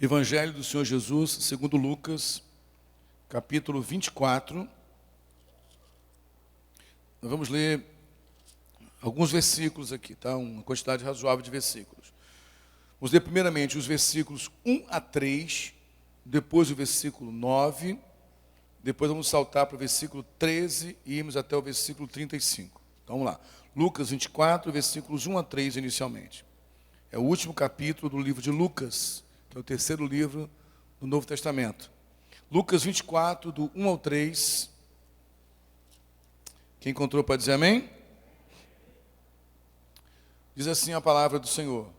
Evangelho do Senhor Jesus, segundo Lucas, capítulo 24. Nós vamos ler alguns versículos aqui, tá? Uma quantidade razoável de versículos. Vamos ler primeiramente os versículos 1 a 3, depois o versículo 9, depois vamos saltar para o versículo 13 e irmos até o versículo 35. Então vamos lá. Lucas 24, versículos 1 a 3 inicialmente. É o último capítulo do livro de Lucas, que é o terceiro livro do Novo Testamento. Lucas 24, do 1 ao 3. Quem encontrou pode dizer amém? Diz assim a palavra do Senhor.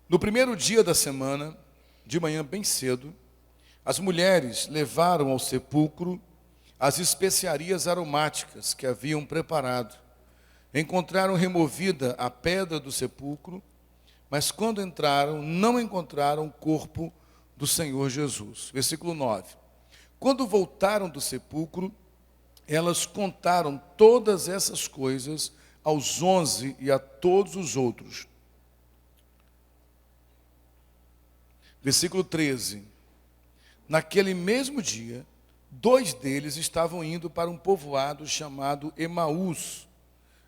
No primeiro dia da semana, de manhã bem cedo, as mulheres levaram ao sepulcro as especiarias aromáticas que haviam preparado. Encontraram removida a pedra do sepulcro, mas quando entraram, não encontraram o corpo do Senhor Jesus. Versículo 9. Quando voltaram do sepulcro, elas contaram todas essas coisas aos 11 e a todos os outros. Versículo 13. Naquele mesmo dia, 2 deles estavam indo para um povoado chamado Emaús,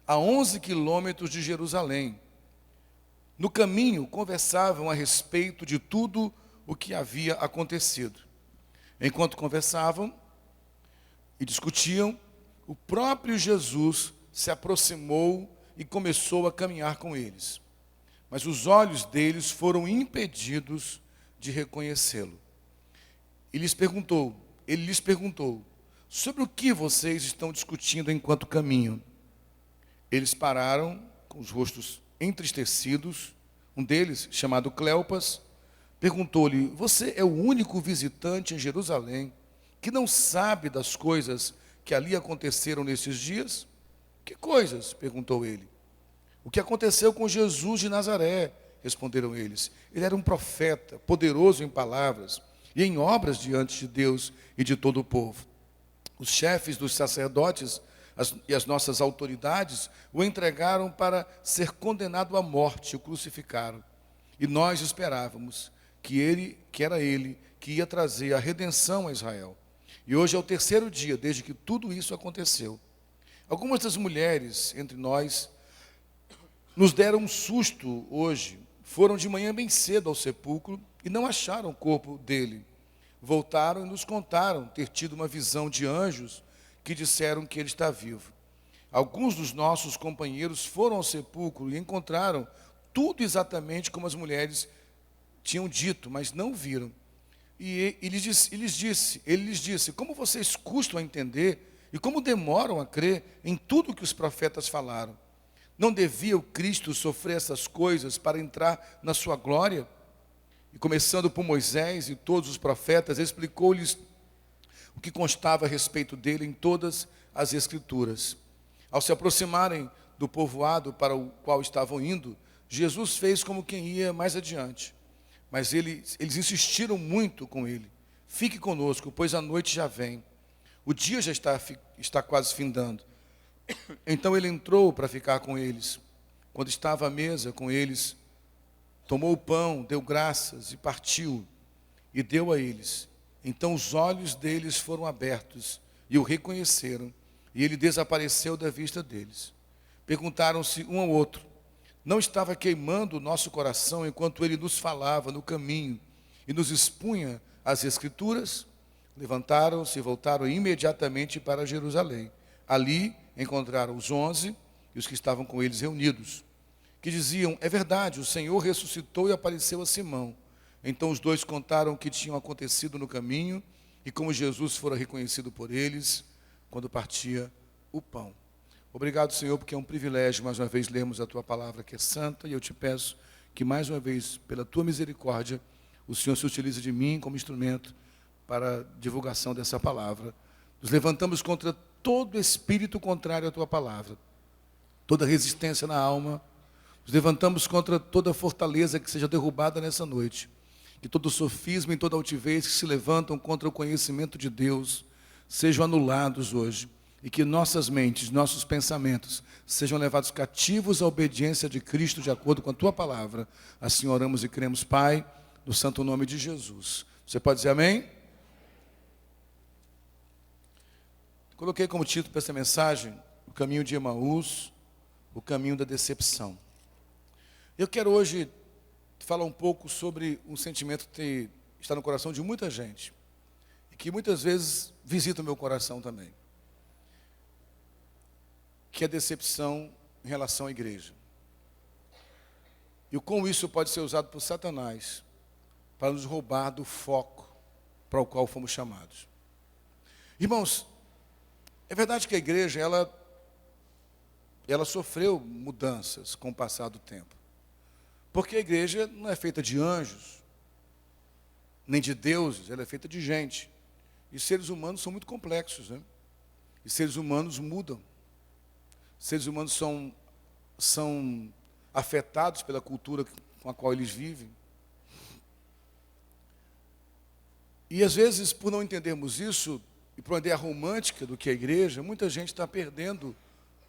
a 11 quilômetros de Jerusalém. No caminho, conversavam a respeito de tudo o que havia acontecido. Enquanto conversavam e discutiam, o próprio Jesus se aproximou e começou a caminhar com eles. Mas os olhos deles foram impedidos de reconhecê-lo. Ele lhes perguntou, sobre o que vocês estão discutindo enquanto caminham? Eles pararam com os rostos entristecidos. Um deles, chamado Cleopas, perguntou-lhe, você é o único visitante em Jerusalém que não sabe das coisas que ali aconteceram nesses dias? Que coisas? Perguntou ele. O que aconteceu com Jesus de Nazaré? Responderam eles. Ele era um profeta, poderoso em palavras e em obras diante de Deus e de todo o povo. Os chefes dos sacerdotes e as nossas autoridades o entregaram para ser condenado à morte, o crucificaram. E nós esperávamos que era ele que ia trazer a redenção a Israel. E hoje é o terceiro dia desde que tudo isso aconteceu. Algumas das mulheres entre nós nos deram um susto hoje. Foram de manhã bem cedo ao sepulcro e não acharam o corpo dele. Voltaram e nos contaram ter tido uma visão de anjos que disseram que ele está vivo. Alguns dos nossos companheiros foram ao sepulcro e encontraram tudo exatamente como as mulheres tinham dito, mas não viram. E ele lhes disse, como vocês custam a entender e como demoram a crer em tudo que os profetas falaram? Não devia o Cristo sofrer essas coisas para entrar na sua glória? E começando por Moisés e todos os profetas, explicou-lhes o que constava a respeito dele em todas as Escrituras. Ao se aproximarem do povoado para o qual estavam indo, Jesus fez como quem ia mais adiante. Mas eles insistiram muito com ele. Fique conosco, pois a noite já vem. O dia já está quase findando. Então ele entrou para ficar com eles. Quando estava à mesa com eles, tomou o pão, deu graças e partiu, e deu a eles. Então os olhos deles foram abertos e o reconheceram, e ele desapareceu da vista deles. Perguntaram-se um ao outro, não estava queimando o nosso coração enquanto ele nos falava no caminho e nos expunha as Escrituras? Levantaram-se e voltaram imediatamente para Jerusalém. Ali encontraram os 11 e os que estavam com eles reunidos, que diziam, é verdade, o Senhor ressuscitou e apareceu a Simão. Então os 2 contaram o que tinha acontecido no caminho e como Jesus fora reconhecido por eles quando partia o pão. Obrigado, Senhor, porque é um privilégio mais uma vez lermos a Tua palavra que é santa, e eu te peço que mais uma vez, pela Tua misericórdia, o Senhor se utilize de mim como instrumento para a divulgação dessa palavra. Nos levantamos contra todo espírito contrário à Tua palavra, toda resistência na alma. Nos levantamos contra toda fortaleza que seja derrubada nessa noite. Que todo sofisma e toda altivez que se levantam contra o conhecimento de Deus sejam anulados hoje. E que nossas mentes, nossos pensamentos sejam levados cativos à obediência de Cristo de acordo com a Tua palavra. Assim oramos e cremos, Pai, no santo nome de Jesus. Você pode dizer amém? Coloquei como título para essa mensagem, o caminho de Emaús, o caminho da decepção. Eu quero hoje falar um pouco sobre um sentimento que está no coração de muita gente, e que muitas vezes visita o meu coração também, que é a decepção em relação à igreja. E como isso pode ser usado por Satanás para nos roubar do foco para o qual fomos chamados. Irmãos, é verdade que a igreja, ela sofreu mudanças com o passar do tempo. Porque a igreja não é feita de anjos, nem de deuses, ela é feita de gente. E seres humanos são muito complexos, né? E seres humanos mudam. Seres humanos são afetados pela cultura com a qual eles vivem. E às vezes, por não entendermos isso, e por uma ideia romântica do que é a igreja, muita gente está perdendo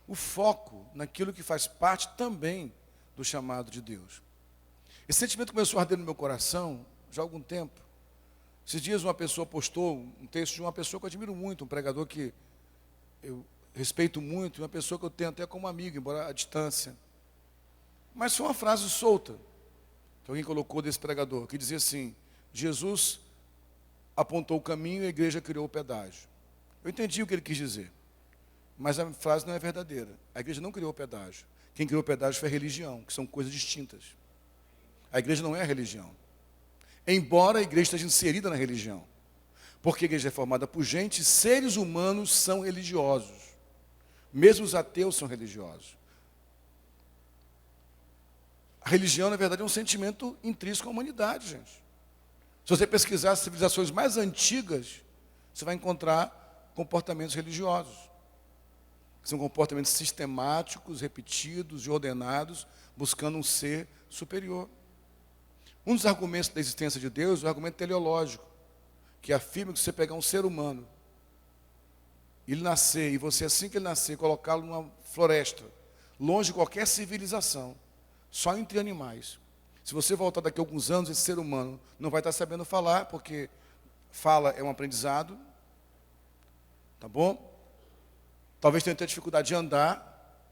o foco naquilo que faz parte também do chamado de Deus. Esse sentimento começou a arder no meu coração já há algum tempo. Esses dias uma pessoa postou um texto de uma pessoa que eu admiro muito, um pregador que eu respeito muito, uma pessoa que eu tenho até como amigo, embora à distância. Mas foi uma frase solta que alguém colocou desse pregador, que dizia assim: Jesus apontou o caminho e a igreja criou o pedágio. Eu entendi o que ele quis dizer, mas a frase não é verdadeira. A igreja não criou o pedágio. Quem criou o pedágio foi a religião, que são coisas distintas. A igreja não é a religião. Embora a igreja esteja inserida na religião. Porque a igreja é formada por gente, seres humanos são religiosos. Mesmo os ateus são religiosos. A religião, na verdade, é um sentimento intrínseco à humanidade, gente. Se você pesquisar as civilizações mais antigas, você vai encontrar comportamentos religiosos. São comportamentos sistemáticos, repetidos e ordenados, buscando um ser superior. Um dos argumentos da existência de Deus é o argumento teleológico, que afirma que se você pegar um ser humano, ele nascer, e você, assim que ele nascer, colocá-lo numa floresta, longe de qualquer civilização, só entre animais. Se você voltar daqui a alguns anos, esse ser humano não vai estar sabendo falar, porque fala é um aprendizado, tá bom? Talvez tenha dificuldade de andar,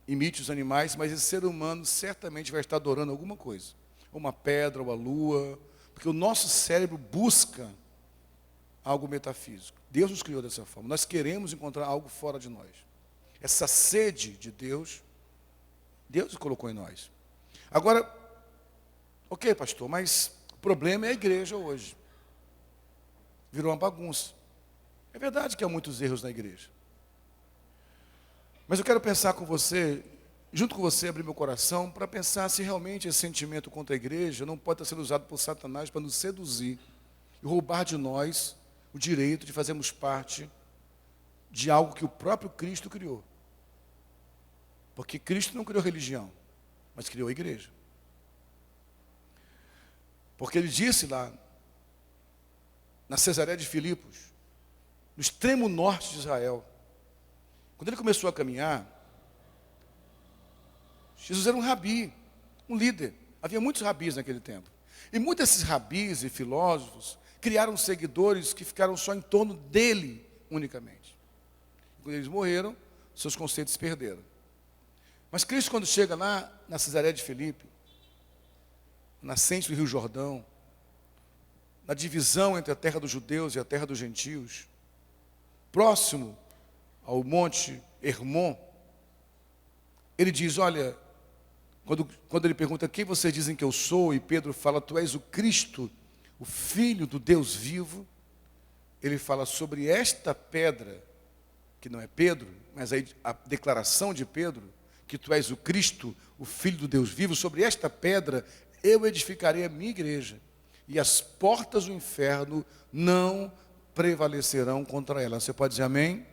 imite os animais, mas esse ser humano certamente vai estar adorando alguma coisa. Ou uma pedra, ou a lua, porque o nosso cérebro busca algo metafísico. Deus nos criou dessa forma. Nós queremos encontrar algo fora de nós. Essa sede de Deus, Deus colocou em nós. Agora, ok, pastor, mas o problema é a igreja hoje. Virou uma bagunça. É verdade que há muitos erros na igreja. Mas eu quero pensar com você, junto com você, abrir meu coração, para pensar se realmente esse sentimento contra a igreja não pode estar sendo usado por Satanás para nos seduzir e roubar de nós o direito de fazermos parte de algo que o próprio Cristo criou. Porque Cristo não criou religião, mas criou a igreja. Porque ele disse lá, na Cesareia de Filipos, no extremo norte de Israel, quando ele começou a caminhar, Jesus era um rabi, um líder. Havia muitos rabis naquele tempo. E muitos desses rabis e filósofos criaram seguidores que ficaram só em torno dele unicamente. Quando eles morreram, seus conceitos se perderam. Mas Cristo, quando chega lá na Cesareia de Filipe, nascente do Rio Jordão, na divisão entre a terra dos judeus e a terra dos gentios, próximo ao monte Hermon, ele diz, olha, quando ele pergunta, quem vocês dizem que eu sou? E Pedro fala, tu és o Cristo, o Filho do Deus vivo. Ele fala sobre esta pedra, que não é Pedro, mas a declaração de Pedro, que tu és o Cristo, o Filho do Deus vivo, sobre esta pedra eu edificarei a minha igreja, e as portas do inferno não prevalecerão contra ela. Você pode dizer amém?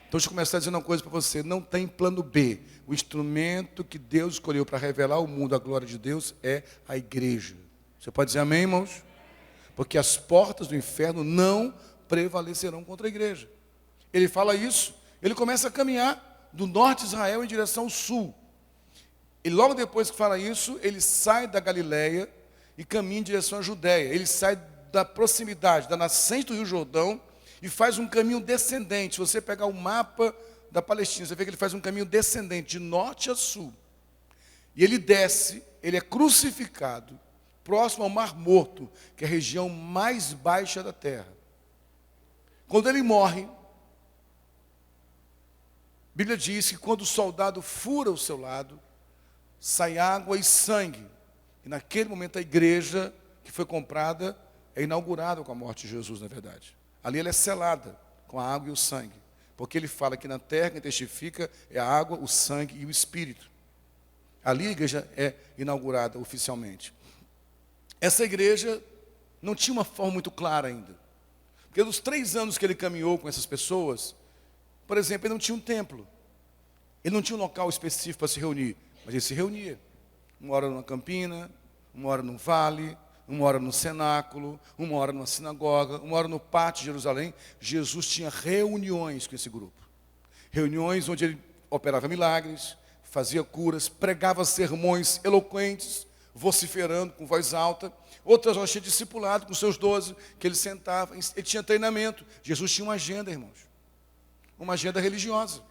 Então, deixa eu começar dizendo uma coisa para você, não tem plano B. O instrumento que Deus escolheu para revelar ao mundo a glória de Deus é a igreja. Você pode dizer amém, irmãos? Porque as portas do inferno não prevalecerão contra a igreja. Ele fala isso, ele começa a caminhar do norte de Israel em direção ao sul. E logo depois que fala isso, ele sai da Galileia e caminha em direção à Judéia. Ele sai da proximidade, da nascente do Rio Jordão, e faz um caminho descendente. Se você pegar o mapa da Palestina, você vê que ele faz um caminho descendente, de norte a sul. E ele desce, ele é crucificado, próximo ao Mar Morto, que é a região mais baixa da terra. Quando ele morre, a Bíblia diz que quando o soldado fura o seu lado, sai água e sangue. E naquele momento a igreja que foi comprada é inaugurada com a morte de Jesus, na verdade. Ali ela é selada com a água e o sangue. Porque ele fala que na terra quem testifica é a água, o sangue e o Espírito. Ali a igreja é inaugurada oficialmente. Essa igreja não tinha uma forma muito clara ainda. Porque nos 3 anos que ele caminhou com essas pessoas, por exemplo, ele não tinha um templo. Ele não tinha um local específico para se reunir. Mas ele se reunia. Uma hora numa campina, uma hora num vale, uma hora no cenáculo, uma hora numa sinagoga, uma hora no pátio de Jerusalém. Jesus tinha reuniões com esse grupo. Reuniões onde ele operava milagres, fazia curas, pregava sermões eloquentes, vociferando com voz alta. Outras horas tinha discipulado com seus 12, que ele sentava, ele tinha treinamento. Jesus tinha uma agenda, irmãos. Uma agenda religiosa.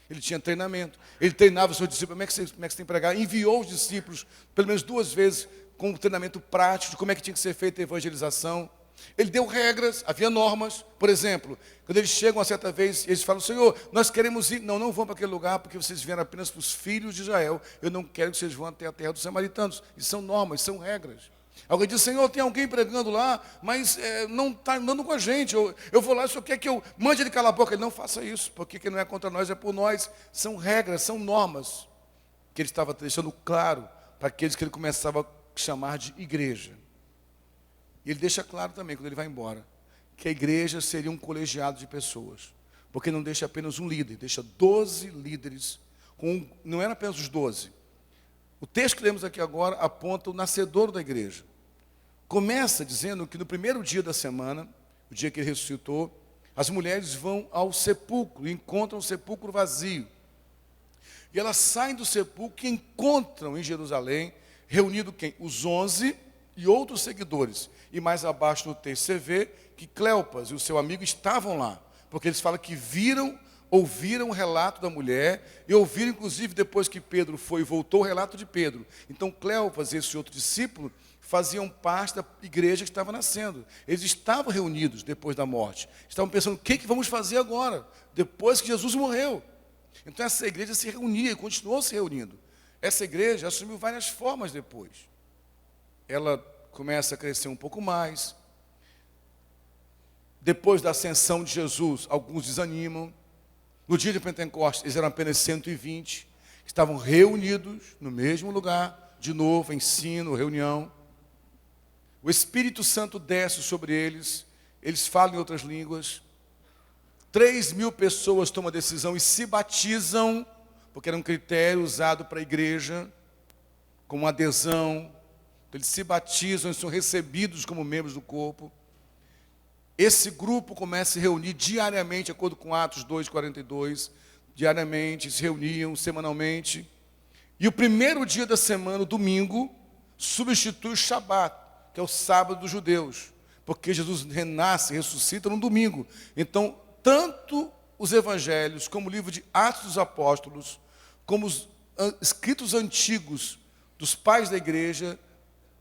Ele tinha treinamento. Ele treinava os seus discípulos. Como é que você tem que pregar? Enviou os discípulos, pelo menos 2 vezes, com um treinamento prático de como é que tinha que ser feita a evangelização. Ele deu regras, havia normas. Por exemplo, quando eles chegam uma certa vez, eles falam: Senhor, nós queremos ir. Não vão para aquele lugar, porque vocês vieram apenas para os filhos de Israel. Eu não quero que vocês vão até a terra dos samaritanos. Isso são normas, são regras. Alguém diz: Senhor, tem alguém pregando lá, mas não está andando com a gente. Eu vou lá, o Senhor quer que eu mande ele calar a boca. Ele: não faça isso, porque quem não é contra nós é por nós. São regras, são normas que ele estava deixando claro para aqueles que ele começava a chamar de igreja. E ele deixa claro também, quando ele vai embora, que a igreja seria um colegiado de pessoas. Porque não deixa apenas um líder, deixa 12 líderes. Não eram apenas os 12. O texto que lemos aqui agora aponta o nascedouro da igreja. Começa dizendo que no primeiro dia da semana, o dia que ele ressuscitou, as mulheres vão ao sepulcro e encontram o sepulcro vazio. E elas saem do sepulcro e encontram em Jerusalém, reunido quem? Os 11 e outros seguidores. E mais abaixo no texto você vê que Cleopas e o seu amigo estavam lá. Porque eles falam que ouviram o relato da mulher, e ouviram inclusive depois que Pedro foi e voltou o relato de Pedro. Então Cleopas e esse outro discípulo faziam parte da igreja que estava nascendo. Eles estavam reunidos depois da morte. Estavam pensando: o que vamos fazer agora, depois que Jesus morreu? Então essa igreja se reunia e continuou se reunindo. Essa igreja assumiu várias formas depois. Ela começa a crescer um pouco mais. Depois da ascensão de Jesus, alguns desanimam. No dia de Pentecostes, eles eram apenas 120, que estavam reunidos no mesmo lugar, de novo, ensino, reunião. O Espírito Santo desce sobre eles, eles falam em outras línguas. 3.000 pessoas tomam a decisão e se batizam, porque era um critério usado para a igreja, como adesão. Então, eles se batizam e são recebidos como membros do corpo. Esse grupo começa a se reunir diariamente, de acordo com Atos 2:42, diariamente, se reuniam semanalmente. E o primeiro dia da semana, o domingo, substitui o Shabat, que é o sábado dos judeus, porque Jesus renasce, ressuscita no domingo. Então, tanto os evangelhos, como o livro de Atos dos Apóstolos, como os escritos antigos dos pais da igreja,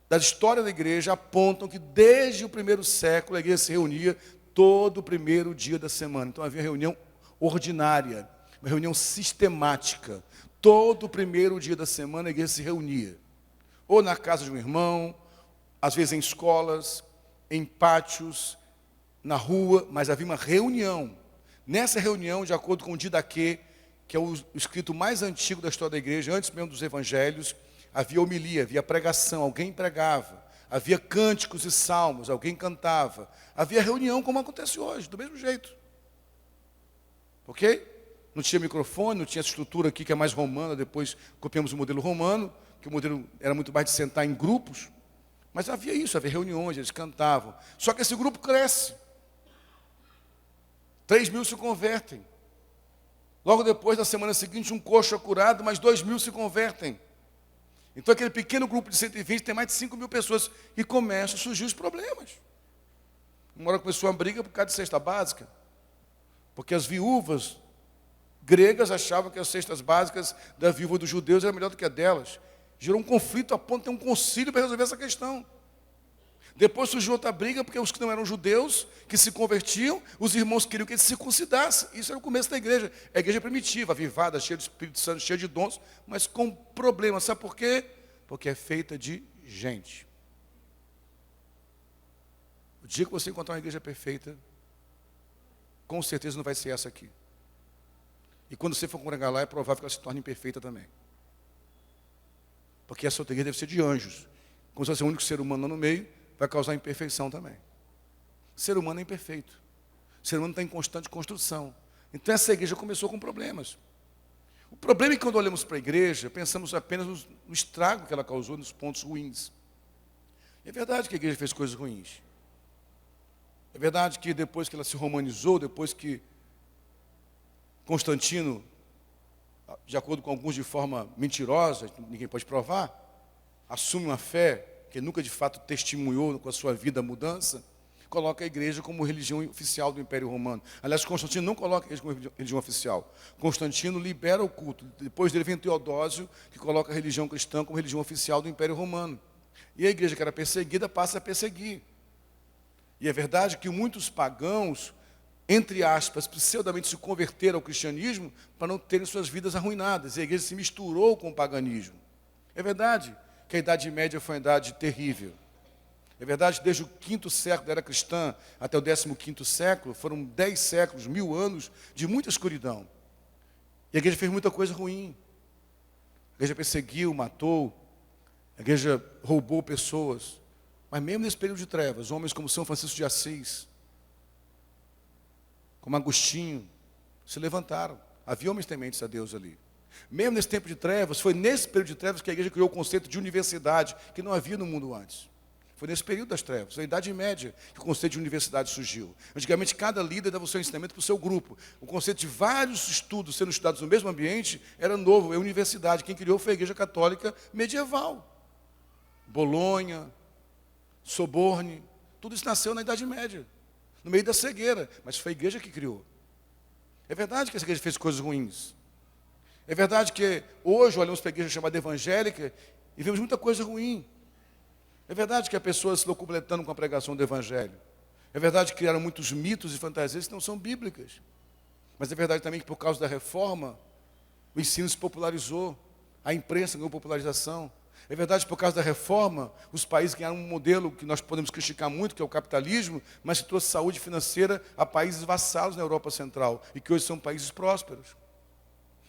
da história da igreja, apontam que desde o primeiro século a igreja se reunia todo o primeiro dia da semana. Então havia reunião ordinária, uma reunião sistemática. Todo o primeiro dia da semana a igreja se reunia. Ou na casa de um irmão, às vezes em escolas, em pátios, na rua, mas havia uma reunião. Nessa reunião, de acordo com o Didaquê, que é o escrito mais antigo da história da igreja, antes mesmo dos evangelhos, havia homilia, havia pregação, alguém pregava. Havia cânticos e salmos, alguém cantava. Havia reunião como acontece hoje, do mesmo jeito. Ok? Não tinha microfone, não tinha essa estrutura aqui que é mais romana, depois copiamos o modelo romano, que o modelo era muito mais de sentar em grupos. Mas havia isso, havia reuniões, eles cantavam. Só que esse grupo cresce. 3.000 se convertem. Logo depois, na semana seguinte, um coxo é curado, mas 2.000 se convertem. Então aquele pequeno grupo de 120 tem mais de 5 mil pessoas e começam a surgir os problemas. Uma hora começou uma briga por causa de cesta básica, porque as viúvas gregas achavam que as cestas básicas da viúva dos judeus eram melhor do que a delas. Gerou um conflito a ponto de ter um concílio para resolver essa questão. Depois surgiu outra briga, porque os que não eram judeus, que se convertiam, os irmãos queriam que eles se circuncidassem. Isso era o começo da igreja. É a igreja primitiva, avivada, cheia do Espírito Santo, cheia de dons, mas com problemas. Sabe por quê? Porque é feita de gente. O dia que você encontrar uma igreja perfeita, com certeza não vai ser essa aqui. E quando você for congregar lá, é provável que ela se torne imperfeita também. Porque essa outra igreja deve ser de anjos. Como se fosse o único ser humano lá no meio, vai causar imperfeição também. O ser humano é imperfeito. O ser humano está em constante construção. Então essa igreja começou com problemas. O problema é que quando olhamos para a igreja, pensamos apenas no estrago que ela causou, nos pontos ruins. E é verdade que a igreja fez coisas ruins. É verdade que depois que ela se romanizou, depois que Constantino, de acordo com alguns de forma mentirosa, ninguém pode provar, assume uma fé que nunca de fato testemunhou com a sua vida a mudança, coloca a igreja como religião oficial do Império Romano. Aliás, Constantino não coloca a igreja como religião oficial. Constantino libera o culto. Depois dele vem Teodósio, que coloca a religião cristã como religião oficial do Império Romano. E a igreja que era perseguida passa a perseguir. E é verdade que muitos pagãos, entre aspas, pseudamente se converteram ao cristianismo para não terem suas vidas arruinadas. E a igreja se misturou com o paganismo. É verdade que a Idade Média foi uma idade terrível. É verdade que desde o 5º século da era cristã até o 15º século, foram 10 séculos, 1000 anos de muita escuridão. E a igreja fez muita coisa ruim. A igreja perseguiu, matou, a igreja roubou pessoas. Mas mesmo nesse período de trevas, homens como São Francisco de Assis, como Agostinho, se levantaram. Havia homens tementes a Deus ali. Mesmo nesse tempo de trevas, foi nesse período de trevas que a igreja criou o conceito de universidade, que não havia no mundo antes. Foi nesse período das trevas, na Idade Média, que o conceito de universidade surgiu. Antigamente, cada líder dava o seu ensinamento para o seu grupo. O conceito de vários estudos sendo estudados no mesmo ambiente era novo, é universidade. Quem criou foi a Igreja Católica medieval. Bolonha, Soborne, tudo isso nasceu na Idade Média, no meio da cegueira, mas foi a igreja que criou. É verdade que essa igreja fez coisas ruins. É verdade que hoje olhamos para a igreja chamada evangélica e vemos muita coisa ruim. É verdade que há pessoas se locupletando com a pregação do evangelho. É verdade que criaram muitos mitos e fantasias que não são bíblicas. Mas é verdade também que por causa da reforma, o ensino se popularizou, a imprensa ganhou popularização. É verdade que por causa da reforma, os países ganharam um modelo que nós podemos criticar muito, que é o capitalismo, mas que trouxe saúde financeira a países vassalos na Europa Central e que hoje são países prósperos.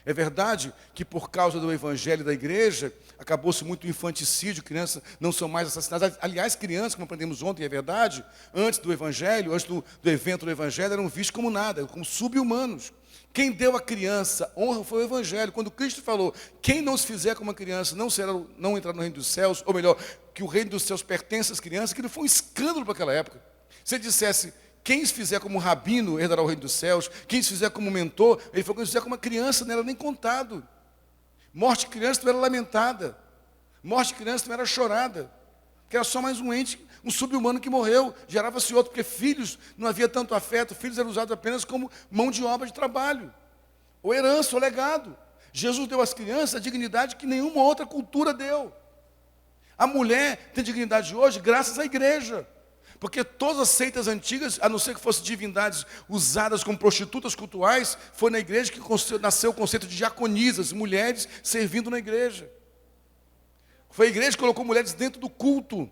É verdade que por causa do evangelho da igreja, acabou-se muito o infanticídio, crianças não são mais assassinadas. Aliás, crianças, como aprendemos ontem, é verdade, antes do evangelho, antes do evento do evangelho, eram vistos como nada, como sub-humanos. Quem deu à criança honra foi o evangelho. Quando Cristo falou, quem não se fizer como uma criança não entrará no reino dos céus, ou melhor, que o reino dos céus pertence às crianças, que não foi um escândalo para aquela época. Se ele dissesse, quem se fizer como rabino herdará o reino dos céus, quem se fizer como mentor, ele falou que quem se fizer como uma criança não era nem contado. Morte de criança não era lamentada. Morte de criança não era chorada. Que era só mais um ente, um sub-humano que morreu, gerava-se outro, porque filhos não havia tanto afeto, filhos eram usados apenas como mão de obra de trabalho, ou herança, ou legado. Jesus deu às crianças a dignidade que nenhuma outra cultura deu. A mulher tem dignidade hoje graças à igreja, porque todas as seitas antigas, a não ser que fossem divindades usadas como prostitutas cultuais, foi na igreja que nasceu o conceito de diaconisas, mulheres servindo na igreja. Foi a igreja que colocou mulheres dentro do culto.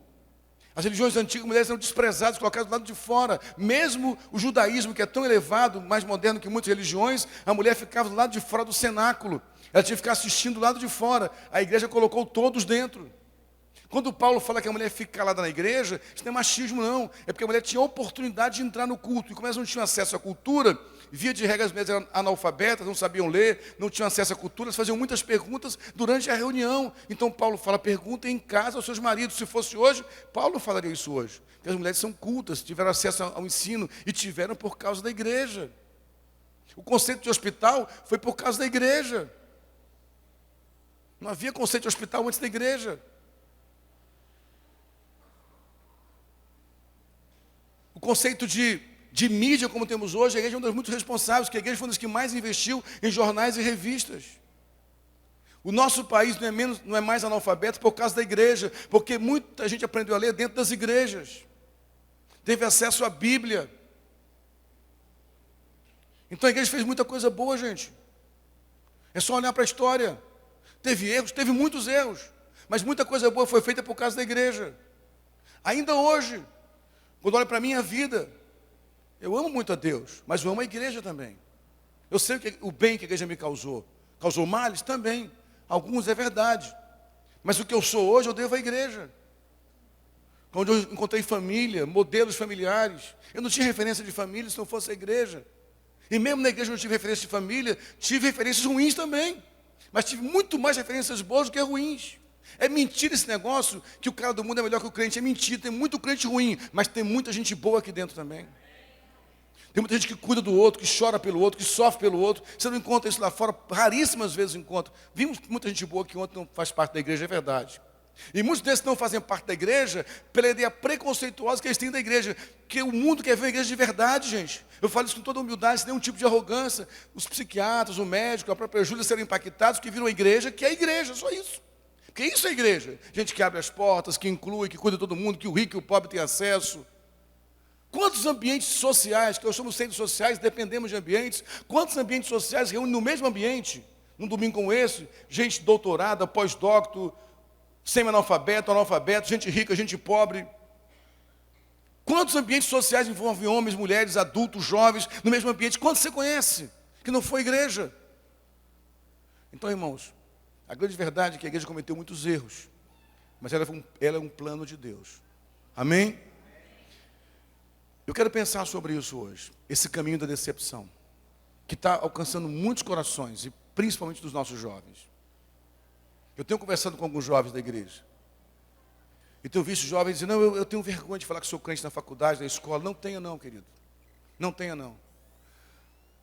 As religiões antigas, mulheres eram desprezadas, colocadas do lado de fora. Mesmo o judaísmo, que é tão elevado, mais moderno que muitas religiões, a mulher ficava do lado de fora do cenáculo. Ela tinha que ficar assistindo do lado de fora. A igreja colocou todos dentro. Quando Paulo fala que a mulher fica calada na igreja, isso não é machismo não. É porque a mulher tinha a oportunidade de entrar no culto. E como elas não tinham acesso à cultura, via de regra as mulheres eram analfabetas, não sabiam ler, não tinham acesso à cultura, elas faziam muitas perguntas durante a reunião. Então Paulo fala, perguntem em casa aos seus maridos. Se fosse hoje, Paulo falaria isso hoje. Porque as mulheres são cultas, tiveram acesso ao ensino e tiveram por causa da igreja. O conceito de hospital foi por causa da igreja. Não havia conceito de hospital antes da igreja. O conceito de mídia como temos hoje, a igreja é uma das muito responsáveis, porque a igreja foi uma das que mais investiu em jornais e revistas. O nosso país não é mais analfabeto por causa da igreja, porque muita gente aprendeu a ler dentro das igrejas. Teve acesso à Bíblia. Então a igreja fez muita coisa boa, gente. É só olhar para a história. Teve erros, teve muitos erros, mas muita coisa boa foi feita por causa da igreja. Ainda hoje, quando olho para a minha vida, eu amo muito a Deus, mas eu amo a igreja também. Eu sei o bem que a igreja me causou. Causou males? Também. Alguns é verdade. Mas o que eu sou hoje, eu devo à igreja. Onde eu encontrei família, modelos familiares. Eu não tinha referência de família se não fosse a igreja. E mesmo na igreja eu não tive referência de família, tive referências ruins também. Mas tive muito mais referências boas do que ruins. É mentira esse negócio que o cara do mundo é melhor que o crente. É mentira, tem muito crente ruim, mas tem muita gente boa aqui dentro também. Tem muita gente que cuida do outro, que chora pelo outro, que sofre pelo outro. Você não encontra isso lá fora, raríssimas vezes encontra. Vimos muita gente boa que ontem não faz parte da igreja, é verdade. E muitos desses não fazem parte da igreja pela ideia preconceituosa que eles têm da igreja. Que o mundo quer ver a igreja de verdade, gente. Eu falo isso com toda humildade, sem nenhum tipo de arrogância. Os psiquiatras, o médico, a própria Júlia serem impactados, que viram a igreja, que é a igreja, só isso. Porque isso é a igreja. Gente que abre as portas, que inclui, que cuida de todo mundo, que o rico e o pobre têm acesso. Quantos ambientes sociais, que nós somos centros sociais, dependemos de ambientes, quantos ambientes sociais reúnem no mesmo ambiente, num domingo como esse, gente doutorada, pós-docto, semi-analfabeto, analfabeto, gente rica, gente pobre. Quantos ambientes sociais envolvem homens, mulheres, adultos, jovens, no mesmo ambiente? Quantos você conhece que não foi igreja? Então, irmãos, a grande verdade é que a igreja cometeu muitos erros, mas ela é um plano de Deus. Amém? Eu quero pensar sobre isso hoje, esse caminho da decepção, que está alcançando muitos corações, e principalmente dos nossos jovens. Eu tenho conversado com alguns jovens da igreja, e tenho visto jovens dizendo, não, eu tenho vergonha de falar que sou crente na faculdade, na escola. Não tenha não, querido. Não tenha não.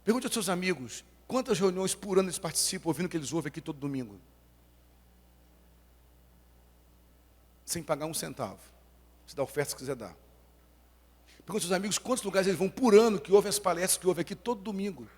Pergunte aos seus amigos, quantas reuniões por ano eles participam, ouvindo o que eles ouvem aqui todo domingo? Sem pagar um centavo. Se dá oferta se quiser dar. Pergunte aos seus amigos quantos lugares eles vão por ano, que ouvem as palestras que ouvem aqui todo domingo.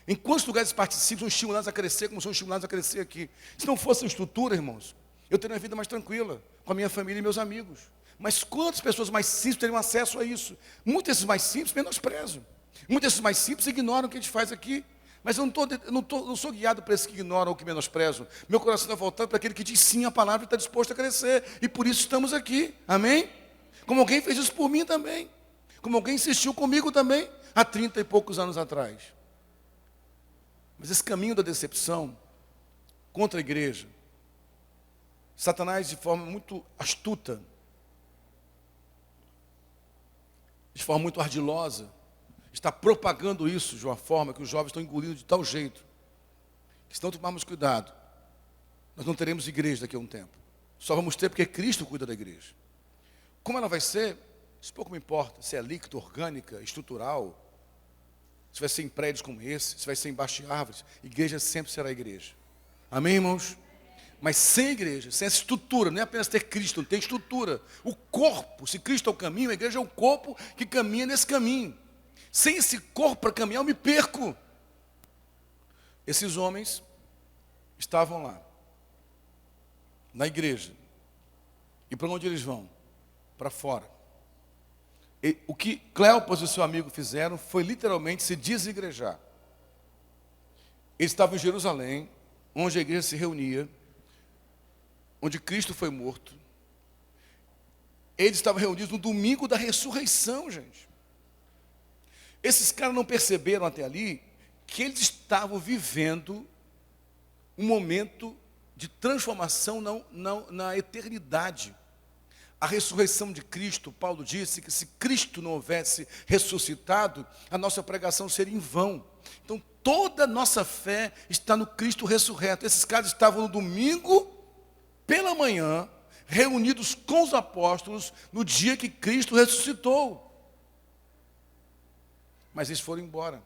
Em quantos lugares eles participam, são estimulados a crescer, como são estimulados a crescer aqui. Se não fosse a estrutura, irmãos, eu teria uma vida mais tranquila, com a minha família e meus amigos. Mas quantas pessoas mais simples teriam acesso a isso? Muitos desses mais simples menosprezam. Muitos desses mais simples ignoram o que a gente faz aqui. Mas eu não sou guiado por esses que ignoram ou que menosprezam. Meu coração está voltado para aquele que diz sim à palavra e está disposto a crescer. E por isso estamos aqui. Amém? Como alguém fez isso por mim também. Como alguém insistiu comigo também, há 30 e poucos anos atrás. Mas esse caminho da decepção contra a igreja, Satanás, de forma muito astuta, de forma muito ardilosa, está propagando isso de uma forma que os jovens estão engolindo de tal jeito, que se não tomarmos cuidado, nós não teremos igreja daqui a um tempo. Só vamos ter porque Cristo cuida da igreja. Como ela vai ser, isso pouco me importa, se é líquida, orgânica, estrutural, se vai ser em prédios como esse, se vai ser embaixo de árvores, igreja sempre será igreja. Amém, irmãos? Mas sem igreja, sem essa estrutura, não é apenas ter Cristo, não tem estrutura. O corpo, se Cristo é o caminho, a igreja é o corpo que caminha nesse caminho. Sem esse corpo para caminhar, eu me perco. Esses homens estavam lá, na igreja. E para onde eles vão? Para fora. E o que Cleopas e seu amigo fizeram foi literalmente se desigrejar. Eles estavam em Jerusalém, onde a igreja se reunia, onde Cristo foi morto. Eles estavam reunidos no domingo da ressurreição, gente. Esses caras não perceberam até ali que eles estavam vivendo um momento de transformação na eternidade. A ressurreição de Cristo, Paulo disse que se Cristo não houvesse ressuscitado, a nossa pregação seria em vão. Então toda a nossa fé está no Cristo ressurreto. Esses caras estavam no domingo, pela manhã, reunidos com os apóstolos, no dia que Cristo ressuscitou. Mas eles foram embora.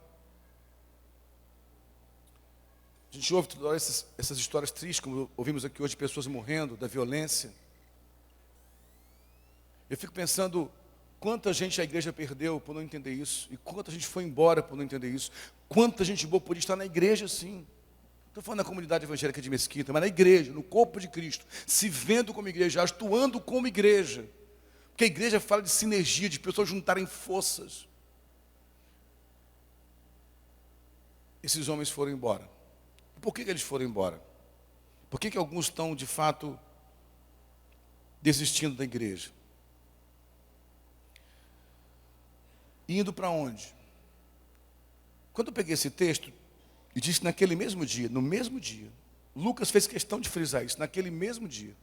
A gente ouve toda hora essas histórias tristes, como ouvimos aqui hoje, de pessoas morrendo, da violência. Eu fico pensando quanta gente a igreja perdeu por não entender isso, e quanta gente foi embora por não entender isso. Quanta gente boa podia estar na igreja, sim. Estou falando da comunidade evangélica de Mesquita, mas na igreja, no corpo de Cristo, se vendo como igreja, atuando como igreja. Porque a igreja fala de sinergia, de pessoas juntarem forças. Esses homens foram embora. Por que eles foram embora? Por que alguns estão, de fato, desistindo da igreja? Indo para onde? Quando eu peguei esse texto, e disse naquele mesmo dia, no mesmo dia, Lucas fez questão de frisar isso, naquele mesmo dia.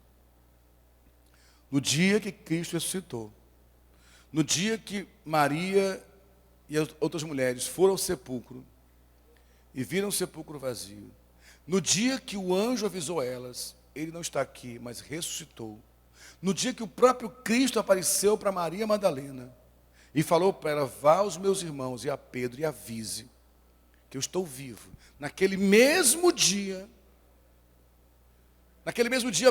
No dia que Cristo ressuscitou. No dia que Maria e as outras mulheres foram ao sepulcro e viram o sepulcro vazio. No dia que o anjo avisou elas, ele não está aqui, mas ressuscitou. No dia que o próprio Cristo apareceu para Maria Madalena e falou para ela: vá aos meus irmãos e a Pedro e avise que eu estou vivo. Naquele mesmo dia,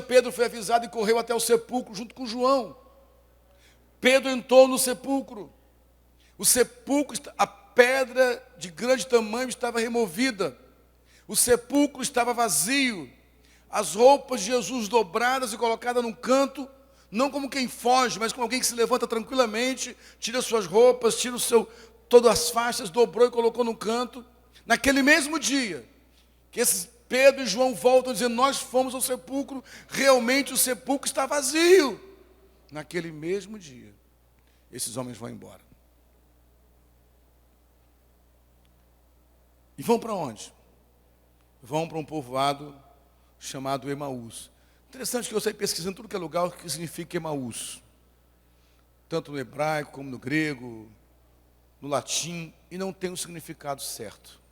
Pedro foi avisado e correu até o sepulcro junto com João. Pedro entrou no sepulcro. O sepulcro, a pedra de grande tamanho estava removida. O sepulcro estava vazio. As roupas de Jesus dobradas e colocadas num canto, não como quem foge, mas como alguém que se levanta tranquilamente, tira suas roupas, tira todas as faixas, dobrou e colocou num canto. Naquele mesmo dia, que esses Pedro e João voltam dizendo: nós fomos ao sepulcro, realmente o sepulcro está vazio. Naquele mesmo dia, esses homens vão embora. E vão para onde? Vão para um povoado chamado Emaús. Interessante que eu saí pesquisando tudo que é lugar o que significa Emaús. Tanto no hebraico como no grego, no latim, e não tem um significado certo.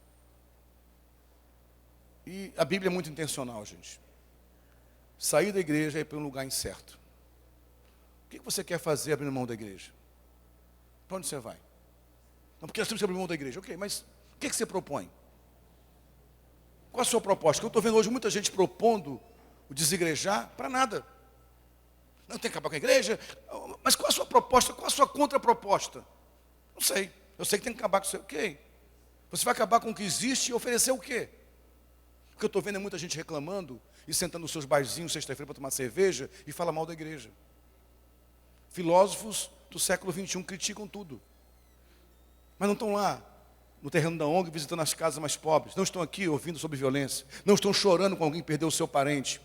E a Bíblia é muito intencional, gente. Sair da igreja é ir para um lugar incerto. O que você quer fazer abrindo mão da igreja? Para onde você vai? Não, porque nós temos que abrir mão da igreja. Ok, mas o que você propõe? Qual a sua proposta? Que eu estou vendo hoje muita gente propondo o desigrejar para nada. Não tem que acabar com a igreja. Mas qual a sua proposta? Qual a sua contraproposta? Não sei. Eu sei que tem que acabar com isso. Ok. Você vai acabar com o que existe e oferecer o quê? O que eu estou vendo é muita gente reclamando e sentando nos seus barzinhos sexta-feira para tomar cerveja e fala mal da igreja. Filósofos do século XXI criticam tudo. Mas não estão lá no terreno da ONG visitando as casas mais pobres. Não estão aqui ouvindo sobre violência. Não estão chorando com alguém que perdeu o seu parente.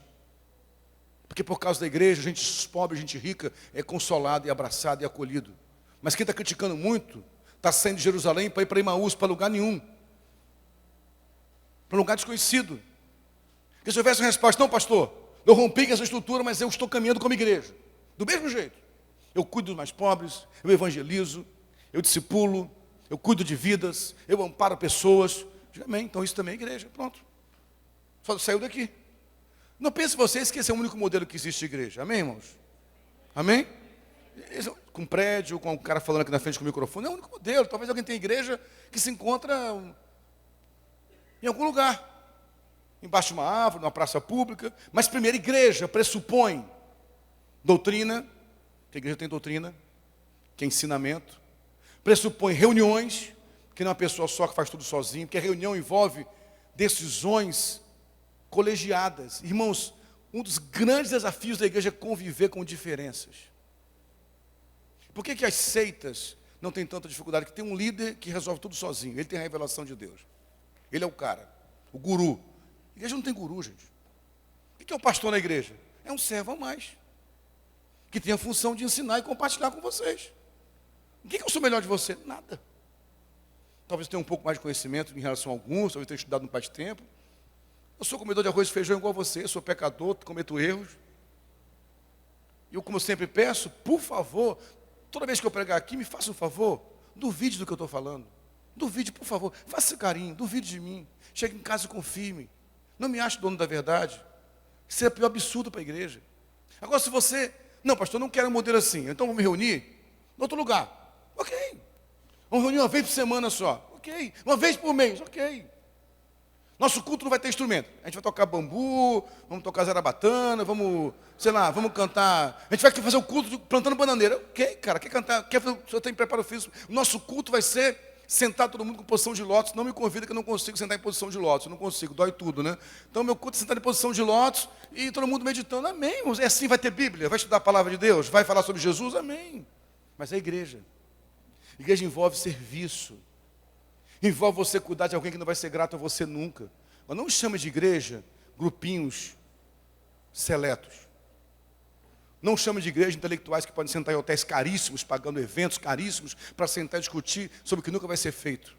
Porque por causa da igreja, gente pobre, gente rica é consolado e abraçado e acolhido. Mas quem está criticando muito está saindo de Jerusalém para ir para Emaús, para lugar nenhum. Para um lugar desconhecido. Porque se houvesse uma resposta: não, pastor, eu rompi com essa estrutura, mas eu estou caminhando como igreja. Do mesmo jeito. Eu cuido dos mais pobres, eu evangelizo, eu discipulo, eu cuido de vidas, eu amparo pessoas. Diga amém, então isso também é igreja. Pronto. Só saiu daqui. Não pense vocês que esse é o único modelo que existe de igreja. Amém, irmãos? Amém? Com prédio, com o cara falando aqui na frente com o microfone, é o único modelo. Talvez alguém tenha igreja que se encontra em algum lugar, embaixo de uma árvore, numa praça pública. Mas primeiro, igreja pressupõe doutrina, que a igreja tem doutrina, que é ensinamento. Pressupõe reuniões, que não é uma pessoa só que faz tudo sozinho, porque a reunião envolve decisões colegiadas. Irmãos, um dos grandes desafios da igreja é conviver com diferenças. Por que as seitas não têm tanta dificuldade? Que tem um líder que resolve tudo sozinho, ele tem a revelação de Deus. Ele é o cara, o guru. A igreja não tem guru, gente. O que é o pastor na igreja? É um servo a mais, que tem a função de ensinar e compartilhar com vocês. O que eu sou melhor de você? Nada. Talvez tenha um pouco mais de conhecimento em relação a alguns, talvez tenha estudado não faz tempo. Eu sou comedor de arroz e feijão igual a você, sou pecador, cometo erros. E eu, como eu sempre peço, por favor, toda vez que eu pregar aqui, me faça um favor, duvide do que eu estou falando. Duvide, por favor, faça esse carinho, duvide de mim. Chegue em casa e confirme. Não me ache dono da verdade. Isso é o pior absurdo para a igreja. Agora, se você... Não, pastor, não quero um modelo assim. Então, vamos me reunir em outro lugar. Ok. Vamos reunir uma vez por semana só. Ok. Uma vez por mês. Ok. Nosso culto não vai ter instrumento. A gente vai tocar bambu, vamos tocar zarabatana, vamos, sei lá, vamos cantar. A gente vai fazer o culto plantando bananeira. Ok, cara, quer cantar? Quer fazer, o senhor tem preparo físico? O nosso culto vai ser sentar todo mundo com posição de lótus. Não me convida que eu não consigo sentar em posição de lótus. Eu não consigo, dói tudo, né? Então, meu culto é sentar em posição de lótus e todo mundo meditando. Amém, irmãos. É assim, vai ter Bíblia, vai estudar a palavra de Deus, vai falar sobre Jesus. Amém. Mas é igreja. Igreja envolve serviço. Envolve você cuidar de alguém que não vai ser grato a você nunca. Mas não chame de igreja grupinhos seletos. Não chame de igreja intelectuais que podem sentar em hotéis caríssimos, pagando eventos caríssimos, para sentar e discutir sobre o que nunca vai ser feito.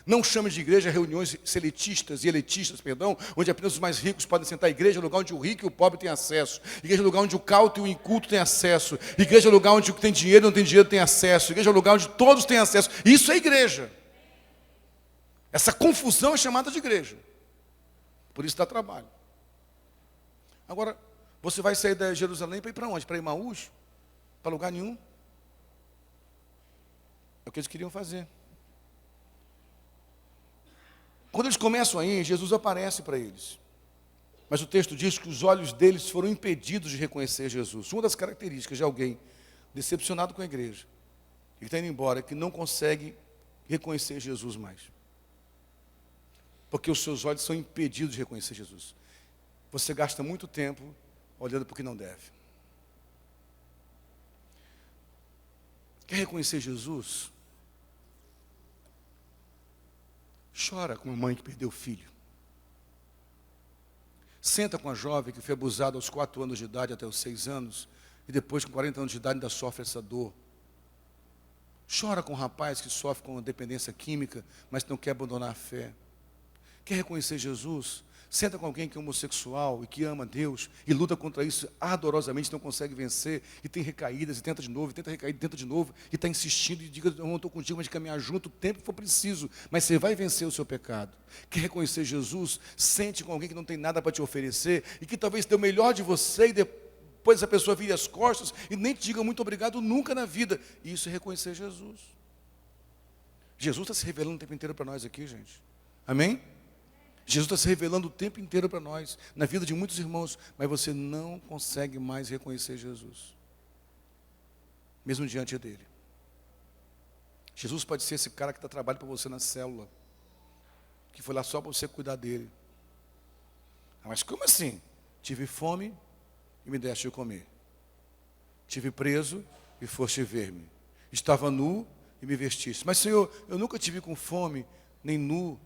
Não chame de igreja reuniões seletistas e elitistas, onde apenas os mais ricos podem sentar. Igreja é lugar onde o rico e o pobre têm acesso. Igreja é lugar onde o cauto e o inculto têm acesso. Igreja é lugar onde o que tem dinheiro e não tem dinheiro tem acesso. Igreja é lugar onde todos têm acesso. Isso é igreja. Essa confusão é chamada de igreja. Por isso dá trabalho. Agora, você vai sair de Jerusalém para ir para onde? Para Emaús? Para lugar nenhum? É o que eles queriam fazer. Quando eles começam aí, Jesus aparece para eles. Mas o texto diz que os olhos deles foram impedidos de reconhecer Jesus. Uma das características de alguém decepcionado com a igreja, que está indo embora, é que não consegue reconhecer Jesus mais. Porque os seus olhos são impedidos de reconhecer Jesus. Você gasta muito tempo olhando para o que não deve. Quer reconhecer Jesus? Chora com a mãe que perdeu o filho. Senta com a jovem que foi abusada aos 4 anos de idade até os 6 anos, e depois com 40 anos de idade ainda sofre essa dor. Chora com o rapaz que sofre com dependência química, mas não quer abandonar a fé. Quer reconhecer Jesus? Senta com alguém que é homossexual e que ama Deus e luta contra isso ardorosamente, não consegue vencer e tem recaídas e tenta de novo, e tenta recair, tenta de novo e está insistindo e diga, eu não estou contigo, mas de caminhar junto o tempo que for preciso, mas você vai vencer o seu pecado. Quer reconhecer Jesus? Sente com alguém que não tem nada para te oferecer e que talvez dê o melhor de você e depois essa pessoa vire as costas e nem te diga muito obrigado nunca na vida. E isso é reconhecer Jesus. Jesus está se revelando o tempo inteiro para nós aqui, gente. Amém? Jesus está se revelando o tempo inteiro para nós, na vida de muitos irmãos, mas você não consegue mais reconhecer Jesus, mesmo diante dele. Jesus pode ser esse cara que está trabalhando para você na célula, que foi lá só para você cuidar dele. Mas como assim? Tive fome e me deste de comer. Tive preso e foste ver-me. Estava nu e me vestiste. Mas Senhor, eu nunca tive com fome, nem nu,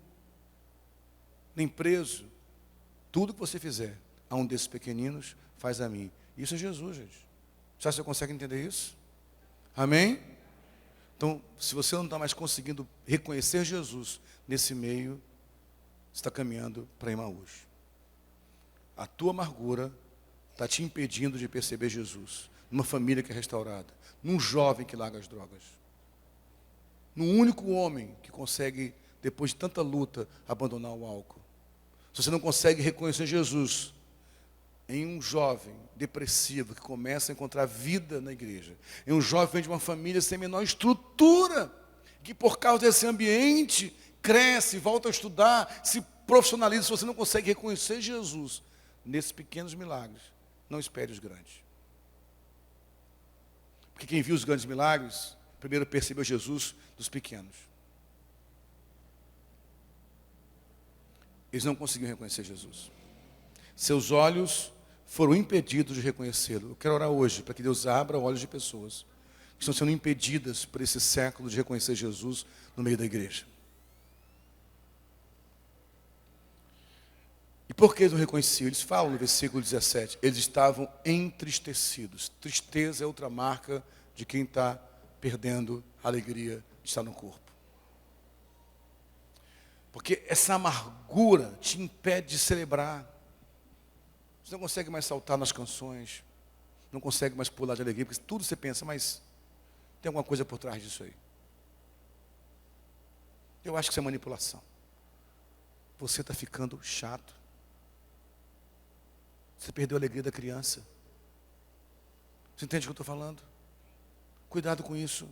nem preso. Tudo que você fizer a um desses pequeninos, faz a mim. Isso é Jesus, gente. Já você consegue entender isso? Amém? Então, se você não está mais conseguindo reconhecer Jesus nesse meio, você está caminhando para Emaús. A tua amargura está te impedindo de perceber Jesus numa família que é restaurada, num jovem que larga as drogas, num único homem que consegue, depois de tanta luta, abandonar o álcool. Se você não consegue reconhecer Jesus em um jovem depressivo que começa a encontrar vida na igreja, em um jovem que vem de uma família sem a menor estrutura, que por causa desse ambiente cresce, volta a estudar, se profissionaliza, se você não consegue reconhecer Jesus nesses pequenos milagres, não espere os grandes. Porque quem viu os grandes milagres, primeiro percebeu Jesus dos pequenos. Eles não conseguiam reconhecer Jesus. Seus olhos foram impedidos de reconhecê-lo. Eu quero orar hoje para que Deus abra olhos de pessoas que estão sendo impedidas por esse século de reconhecer Jesus no meio da igreja. E por que eles não reconheciam? Eles falam no versículo 17, eles estavam entristecidos. Tristeza é outra marca de quem está perdendo a alegria de estar no corpo. Porque essa amargura te impede de celebrar. Você não consegue mais saltar nas canções, não consegue mais pular de alegria, porque tudo você pensa, mas tem alguma coisa por trás disso aí. Eu acho que isso é manipulação. Você está ficando chato. Você perdeu a alegria da criança. Você entende o que eu estou falando? Cuidado com isso.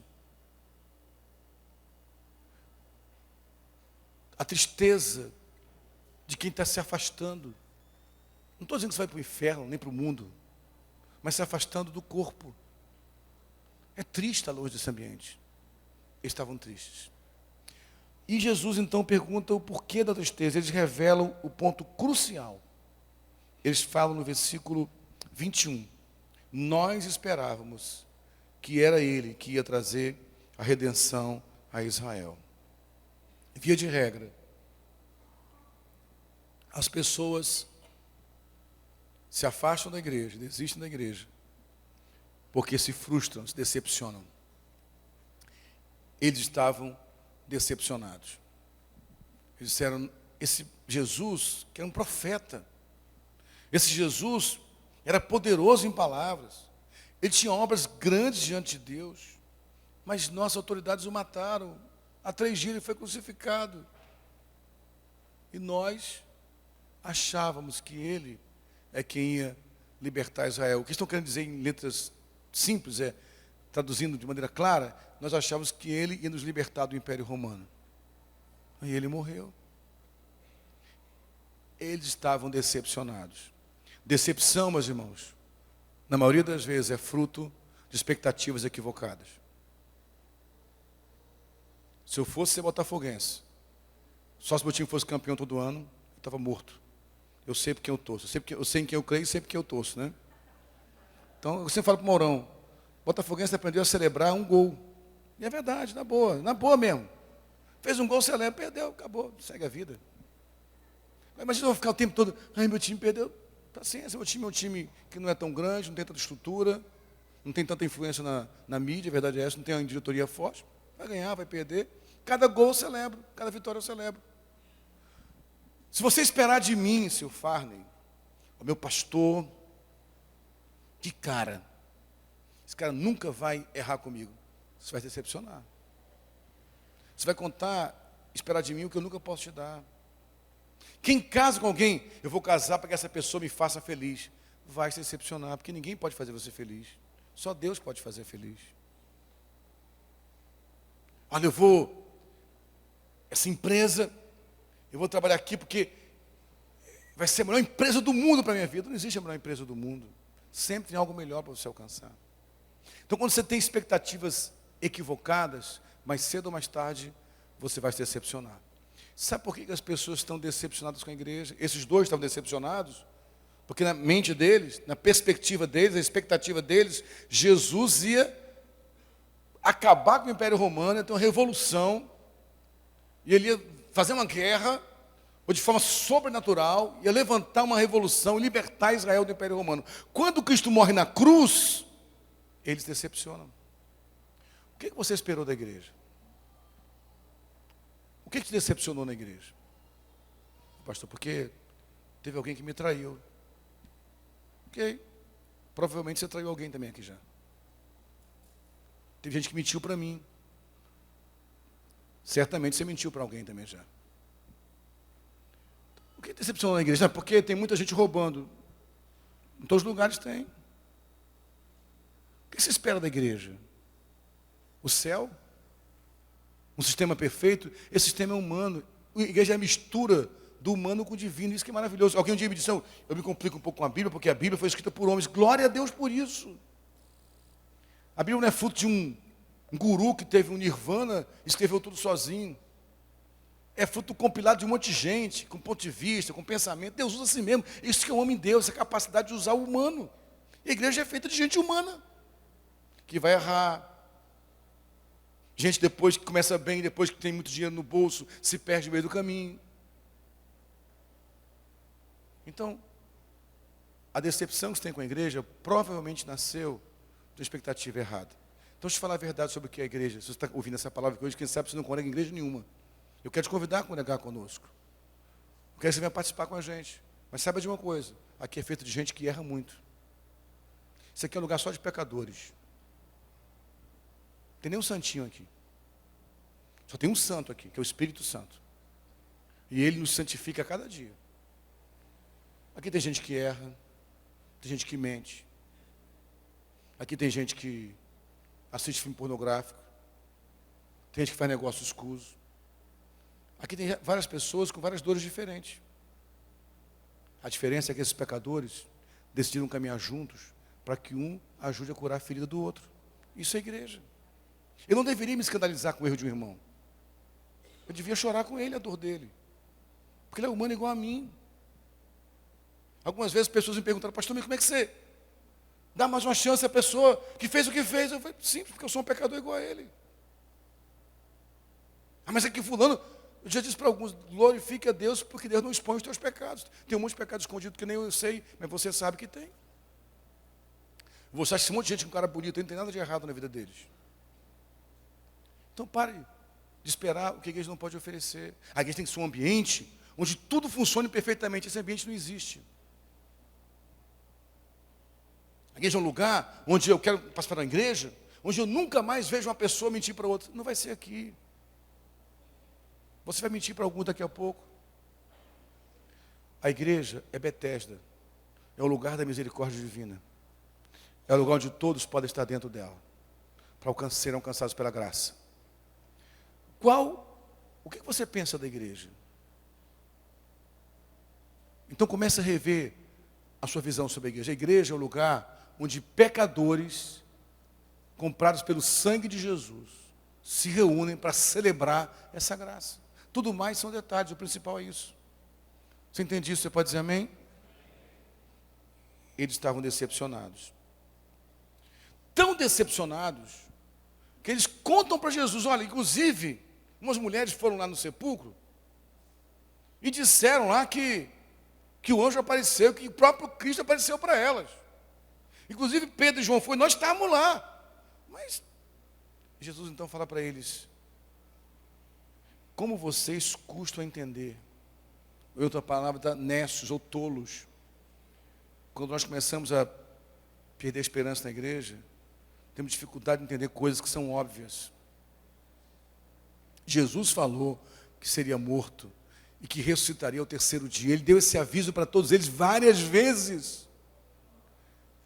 A tristeza de quem está se afastando. Não estou dizendo que você vai para o inferno, nem para o mundo, mas se afastando do corpo. É triste a luz desse ambiente. Eles estavam tristes. E Jesus então pergunta o porquê da tristeza. Eles revelam o ponto crucial. Eles falam no versículo 21. Nós esperávamos que era ele que ia trazer a redenção a Israel. Via de regra, as pessoas se afastam da igreja, desistem da igreja, porque se frustram, se decepcionam. Eles estavam decepcionados. Eles disseram, esse Jesus, que era um profeta, esse Jesus era poderoso em palavras, ele tinha obras grandes diante de Deus, mas nossas autoridades o mataram. Há 3 dias ele foi crucificado. E nós achávamos que ele é quem ia libertar Israel. O que estão querendo dizer em letras simples, traduzindo de maneira clara, nós achávamos que ele ia nos libertar do Império Romano. E ele morreu. Eles estavam decepcionados. Decepção, meus irmãos, na maioria das vezes é fruto de expectativas equivocadas. Se eu fosse ser botafoguense, só se meu time fosse campeão todo ano, eu estava morto. Eu sei porque eu torço. Eu sei em quem eu creio e sei porque eu torço, né? Então, eu sempre falo para o Mourão, botafoguense aprendeu a celebrar um gol. E é verdade, na boa mesmo. Fez um gol, celebra, perdeu, acabou, segue a vida. Imagina eu vou ficar o tempo todo, meu time perdeu. Paciência, meu time é um time que não é tão grande, não tem tanta estrutura, não tem tanta influência na mídia, a verdade é essa, não tem uma diretoria forte. Vai ganhar, vai perder. Cada gol eu celebro, cada vitória eu celebro. Se você esperar de mim, seu Farney, o meu pastor, que cara, esse cara nunca vai errar comigo. Você vai se decepcionar. Você vai esperar de mim o que eu nunca posso te dar. Quem casa com alguém, eu vou casar para que essa pessoa me faça feliz. Vai se decepcionar, porque ninguém pode fazer você feliz. Só Deus pode fazer feliz. Olha, essa empresa, eu vou trabalhar aqui porque vai ser a melhor empresa do mundo para a minha vida. Não existe a melhor empresa do mundo. Sempre tem algo melhor para você alcançar. Então, quando você tem expectativas equivocadas, mais cedo ou mais tarde, você vai se decepcionar. Sabe por que as pessoas estão decepcionadas com a igreja? Esses dois estavam decepcionados, porque na mente deles, na perspectiva deles, na expectativa deles, Jesus ia acabar com o Império Romano, ia ter uma revolução, e ele ia fazer uma guerra, ou de forma sobrenatural, ia levantar uma revolução e libertar Israel do Império Romano. Quando Cristo morre na cruz, eles decepcionam. O que você esperou da igreja? O que te decepcionou na igreja? Pastor, porque teve alguém que me traiu. Ok. Provavelmente você traiu alguém também aqui já. Teve gente que mentiu para mim. Certamente você mentiu para alguém também já. O que decepcionou na igreja? Porque tem muita gente roubando. Em todos os lugares tem. O que você espera da igreja? O céu? Um sistema perfeito? Esse sistema é humano. A igreja é a mistura do humano com o divino. Isso que é maravilhoso. Alguém um dia me disse, eu me complico um pouco com a Bíblia, porque a Bíblia foi escrita por homens. Glória a Deus por isso. A Bíblia não é fruto de um guru que teve um nirvana e escreveu tudo sozinho. É fruto compilado de um monte de gente, com ponto de vista, com pensamento. Deus usa assim mesmo. Isso que eu amo em Deus, essa capacidade de usar o humano. E a igreja é feita de gente humana, que vai errar. Gente depois que começa bem, depois que tem muito dinheiro no bolso, se perde no meio do caminho. Então, a decepção que você tem com a igreja provavelmente nasceu de uma expectativa errada. Então, deixa eu falar a verdade sobre o que é a igreja. Se você está ouvindo essa palavra hoje, quem sabe você não congrega em igreja nenhuma. Eu quero te convidar a congregar conosco. Eu quero que você venha participar com a gente. Mas saiba de uma coisa, aqui é feito de gente que erra muito. Isso aqui é um lugar só de pecadores. Não tem nenhum santinho aqui. Só tem um santo aqui, que é o Espírito Santo. E ele nos santifica a cada dia. Aqui tem gente que erra, tem gente que mente. Aqui tem gente que assiste filme pornográfico. Tem gente que faz negócio escuso. Aqui tem várias pessoas com várias dores diferentes. A diferença é que esses pecadores decidiram caminhar juntos para que um ajude a curar a ferida do outro. Isso é igreja. Eu não deveria me escandalizar com o erro de um irmão. Eu devia chorar com ele a dor dele. Porque ele é humano igual a mim. Algumas vezes pessoas me perguntaram, pastor, como é que você dá mais uma chance à pessoa que fez o que fez? Eu falei, simples, porque eu sou um pecador igual a ele. Ah, mas é que fulano, eu já disse para alguns, glorifique a Deus, porque Deus não expõe os teus pecados. Tem um monte de pecado escondido que nem eu sei, mas você sabe que tem. Você acha que esse monte de gente com cara bonito, não tem nada de errado na vida deles. Então pare de esperar o que a igreja não pode oferecer. A igreja tem que ser um ambiente onde tudo funcione perfeitamente. Esse ambiente não existe. A igreja é um lugar onde eu quero passar para a igreja, onde eu nunca mais vejo uma pessoa mentir para outra. Não vai ser aqui. Você vai mentir para algum daqui a pouco. A igreja é Betesda. É o lugar da misericórdia divina. É o lugar onde todos podem estar dentro dela. Para serem alcançados pela graça. O que você pensa da igreja? Então comece a rever a sua visão sobre a igreja. A igreja é o lugar onde pecadores, comprados pelo sangue de Jesus, se reúnem para celebrar essa graça. Tudo mais são detalhes, o principal é isso. Você entende isso? Você pode dizer amém? Eles estavam decepcionados. Tão decepcionados, que eles contam para Jesus, olha, inclusive, umas mulheres foram lá no sepulcro e disseram lá que o anjo apareceu, que o próprio Cristo apareceu para elas. Inclusive Pedro e João foram, nós estávamos lá. Mas Jesus então fala para eles, como vocês custam a entender, outra palavra está nécios ou tolos. Quando nós começamos a perder a esperança na igreja, temos dificuldade de entender coisas que são óbvias. Jesus falou que seria morto e que ressuscitaria ao terceiro dia. Ele deu esse aviso para todos eles várias vezes.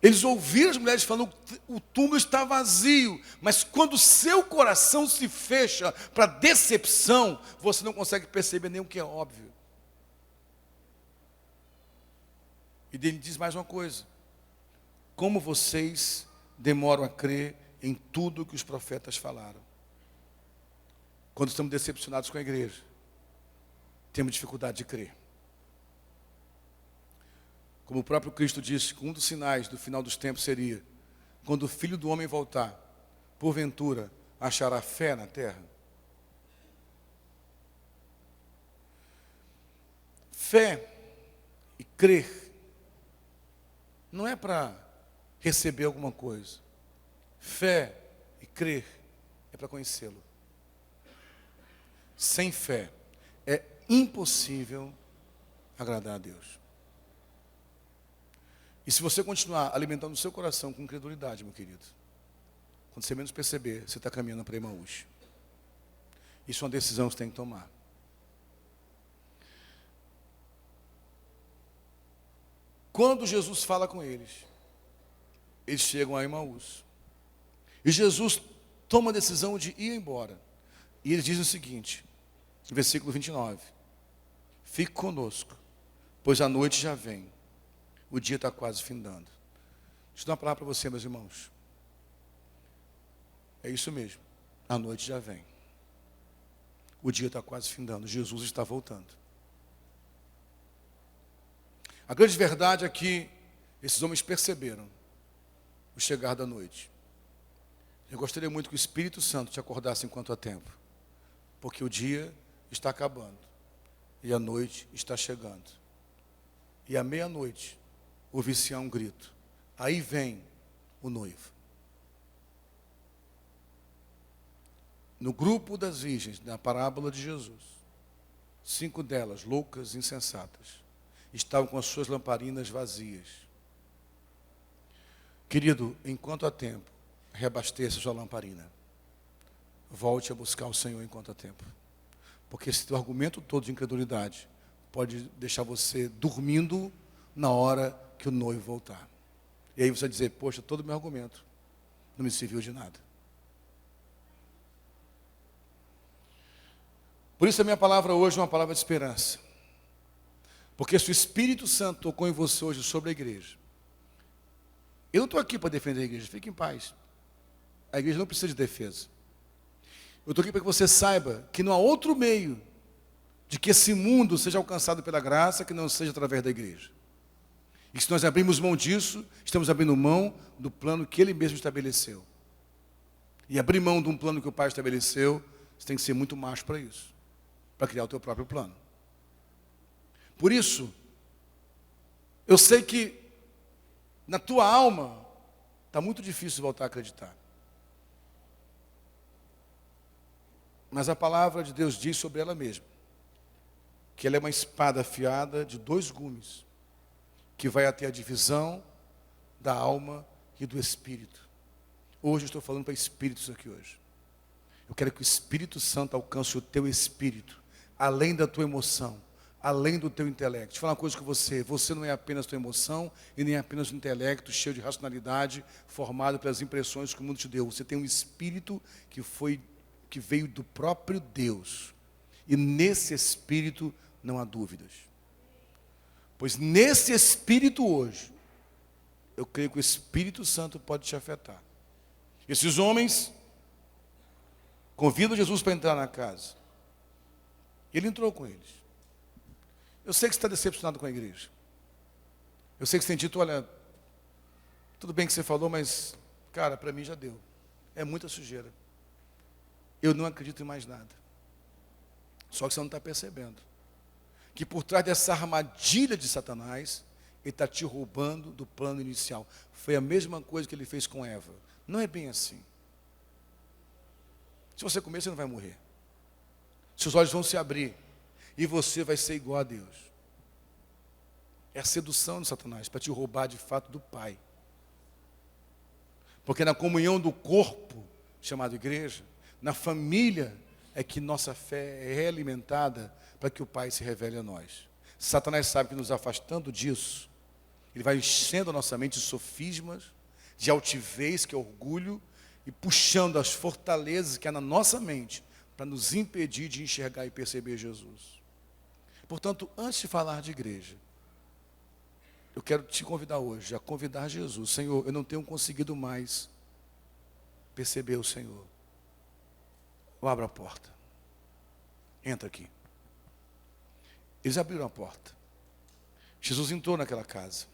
Eles ouviram as mulheres falando, o túmulo está vazio. Mas quando o seu coração se fecha para decepção, você não consegue perceber nem o que é óbvio. E ele diz mais uma coisa. Como vocês demoram a crer em tudo que os profetas falaram. Quando estamos decepcionados com a igreja, temos dificuldade de crer. Como o próprio Cristo disse, que um dos sinais do final dos tempos seria, quando o Filho do Homem voltar, porventura, achará fé na terra? Fé e crer não é para receber alguma coisa. Fé e crer é para conhecê-lo. Sem fé é impossível agradar a Deus. E se você continuar alimentando o seu coração com incredulidade, meu querido, quando você menos perceber, você está caminhando para Emaús. Isso é uma decisão que você tem que tomar. Quando Jesus fala com eles, eles chegam a Emaús. E Jesus toma a decisão de ir embora. E ele diz o seguinte, versículo 29. Fique conosco, pois a noite já vem. O dia está quase findando. Deixa eu dar uma palavra para você, meus irmãos. É isso mesmo. A noite já vem. O dia está quase findando. Jesus está voltando. A grande verdade é que esses homens perceberam o chegar da noite. Eu gostaria muito que o Espírito Santo te acordasse enquanto há tempo. Porque o dia está acabando. E a noite está chegando. E à meia-noite, ouvi-se um grito. Aí vem o noivo. No grupo das virgens, na parábola de Jesus, 5 delas, loucas, insensatas, estavam com as suas lamparinas vazias. Querido, enquanto há tempo, reabasteça sua lamparina. Volte a buscar o Senhor enquanto há tempo. Porque esse teu argumento todo de incredulidade pode deixar você dormindo na hora que o noivo voltar. E aí você vai dizer, poxa, todo o meu argumento não me serviu de nada. Por isso a minha palavra hoje é uma palavra de esperança. Porque se o Espírito Santo tocou em você hoje sobre a igreja, eu não estou aqui para defender a igreja, fique em paz. A igreja não precisa de defesa. Eu estou aqui para que você saiba que não há outro meio de que esse mundo seja alcançado pela graça que não seja através da igreja. E se nós abrirmos mão disso, estamos abrindo mão do plano que Ele mesmo estabeleceu. E abrir mão de um plano que o Pai estabeleceu, você tem que ser muito macho para isso, para criar o teu próprio plano. Por isso, eu sei que na tua alma está muito difícil voltar a acreditar. Mas a palavra de Deus diz sobre ela mesma, que ela é uma espada afiada de 2 gumes, que vai até a divisão da alma e do espírito. Hoje eu estou falando para espíritos aqui hoje. Eu quero que o Espírito Santo alcance o teu espírito, além da tua emoção, além do teu intelecto. Deixa eu falar uma coisa com você. Você não é apenas tua emoção e nem apenas um intelecto cheio de racionalidade, formado pelas impressões que o mundo te deu. Você tem um espírito que veio do próprio Deus. E nesse espírito não há dúvidas. Pois nesse espírito hoje, eu creio que o Espírito Santo pode te afetar. Esses homens convidam Jesus para entrar na casa. Ele entrou com eles. Eu sei que você está decepcionado com a igreja. Eu sei que você tem dito, olha, tudo bem que você falou, mas, cara, para mim já deu. É muita sujeira. Eu não acredito em mais nada. Só que você não está percebendo que por trás dessa armadilha de Satanás, ele está te roubando do plano inicial. Foi a mesma coisa que ele fez com Eva. Não é bem assim. Se você comer, você não vai morrer. Seus olhos vão se abrir e você vai ser igual a Deus. É a sedução de Satanás para te roubar de fato do Pai. Porque na comunhão do corpo, chamado igreja, na família, é que nossa fé é realimentada para que o Pai se revele a nós. Satanás sabe que nos afastando disso, ele vai enchendo a nossa mente de sofismas, de altivez, que é orgulho, e puxando as fortalezas que há na nossa mente para nos impedir de enxergar e perceber Jesus. Portanto, antes de falar de igreja, eu quero te convidar hoje a convidar Jesus. Senhor, eu não tenho conseguido mais perceber o Senhor. Eu abro a porta. Entra aqui. Eles abriram a porta. Jesus entrou naquela casa.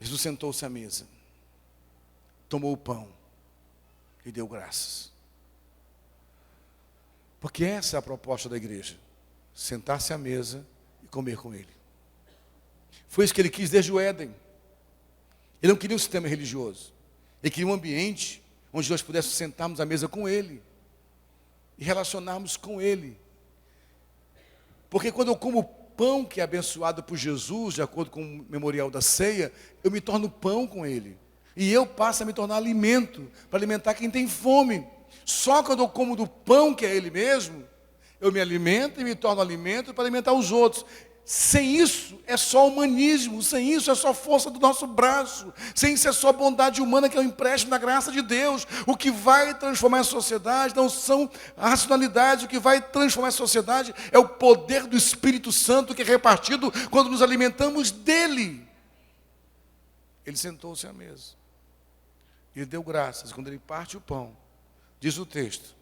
Jesus sentou-se à mesa. Tomou o pão e deu graças. Porque essa é a proposta da igreja. Sentar-se à mesa e comer com Ele. Foi isso que Ele quis desde o Éden. Ele não queria um sistema religioso. Ele queria um ambiente onde nós pudéssemos sentarmos à mesa com Ele e relacionarmos com Ele. Porque quando eu como o pão que é abençoado por Jesus, de acordo com o memorial da ceia, eu me torno pão com Ele. E eu passo a me tornar alimento, para alimentar quem tem fome. Só quando eu como do pão que é Ele mesmo, eu me alimento e me torno alimento para alimentar os outros. Sem isso é só humanismo, sem isso é só força do nosso braço, sem isso é só bondade humana que é um empréstimo da graça de Deus. O que vai transformar a sociedade não são a racionalidade, o que vai transformar a sociedade é o poder do Espírito Santo que é repartido quando nos alimentamos dele. Ele sentou-se à mesa, ele deu graças, quando ele parte o pão, diz o texto,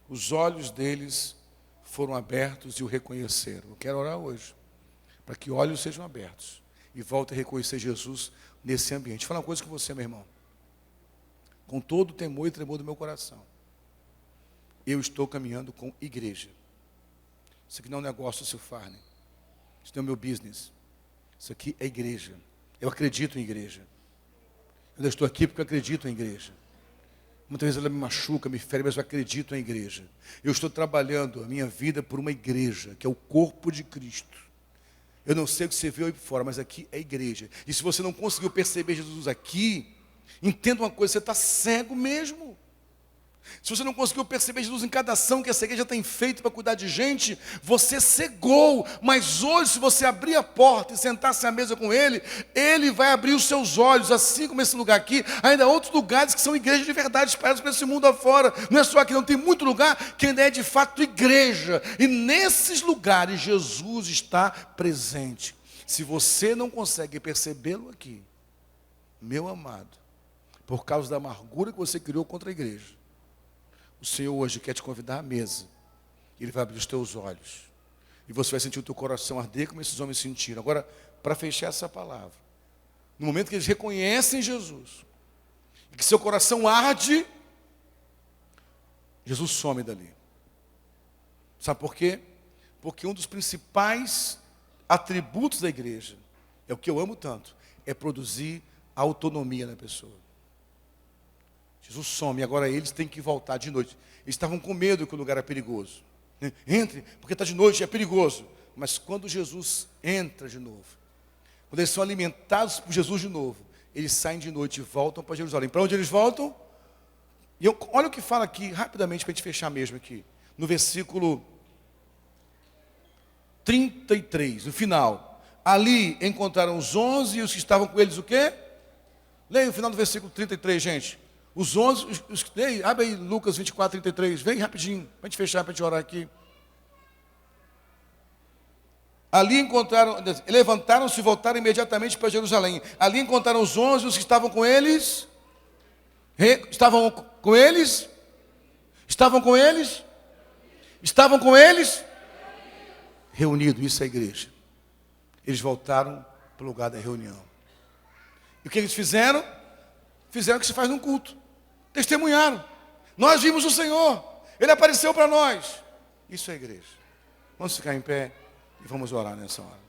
os olhos deles foram abertos e o reconheceram. Eu quero orar hoje para que olhos sejam abertos e volte a reconhecer Jesus nesse ambiente. Vou falar uma coisa com você, meu irmão. Com todo o temor e tremor do meu coração, eu estou caminhando com igreja. Isso aqui não é um negócio do seu Farney. Isso não é o meu business. Isso aqui é igreja. Eu acredito em igreja. Eu estou aqui porque eu acredito em igreja. Muitas vezes ela me machuca, me fere, mas eu acredito em igreja. Eu estou trabalhando a minha vida por uma igreja, que é o corpo de Cristo. Eu não sei o que você viu aí por fora, mas aqui é igreja. E se você não conseguiu perceber Jesus aqui, entenda uma coisa, você está cego mesmo. Se você não conseguiu perceber Jesus em cada ação que essa igreja tem feito para cuidar de gente, você cegou. Mas hoje, se você abrir a porta e sentar-se à mesa com Ele, Ele vai abrir os seus olhos, assim como esse lugar aqui. Ainda há outros lugares que são igrejas de verdade, espalhadas por esse mundo afora. Não é só aqui, não, tem muito lugar que ainda é de fato igreja. E nesses lugares, Jesus está presente. Se você não consegue percebê-lo aqui, meu amado, por causa da amargura que você criou contra a igreja, o Senhor hoje quer te convidar à mesa. Ele vai abrir os teus olhos. E você vai sentir o teu coração arder como esses homens sentiram. Agora, para fechar essa palavra, no momento que eles reconhecem Jesus, e que seu coração arde, Jesus some dali. Sabe por quê? Porque um dos principais atributos da igreja, é o que eu amo tanto, é produzir autonomia na pessoa. Jesus some, agora eles têm que voltar de noite. Eles estavam com medo que o lugar era perigoso. Entre, porque está de noite, é perigoso. Mas quando Jesus entra de novo, quando eles são alimentados por Jesus de novo, eles saem de noite e voltam para Jerusalém. Para onde eles voltam? E olha o que fala aqui, rapidamente, para a gente fechar mesmo aqui. No versículo 33, no final. Ali encontraram os 11 e os que estavam com eles o quê? Leia o final do versículo 33, gente. Os 11, abre aí Lucas 24, 33, vem rapidinho, para a gente fechar, para a gente orar aqui. Ali encontraram, levantaram-se e voltaram imediatamente para Jerusalém. Ali encontraram os 11, os que estavam com eles. Estavam com eles? Estavam com eles? Estavam com eles? Reunidos, isso é a igreja. Eles voltaram para o lugar da reunião. E o que eles fizeram? Fizeram o que se faz num culto. Testemunharam. Nós vimos o Senhor. Ele apareceu para nós. Isso é a igreja. Vamos ficar em pé e vamos orar nessa hora.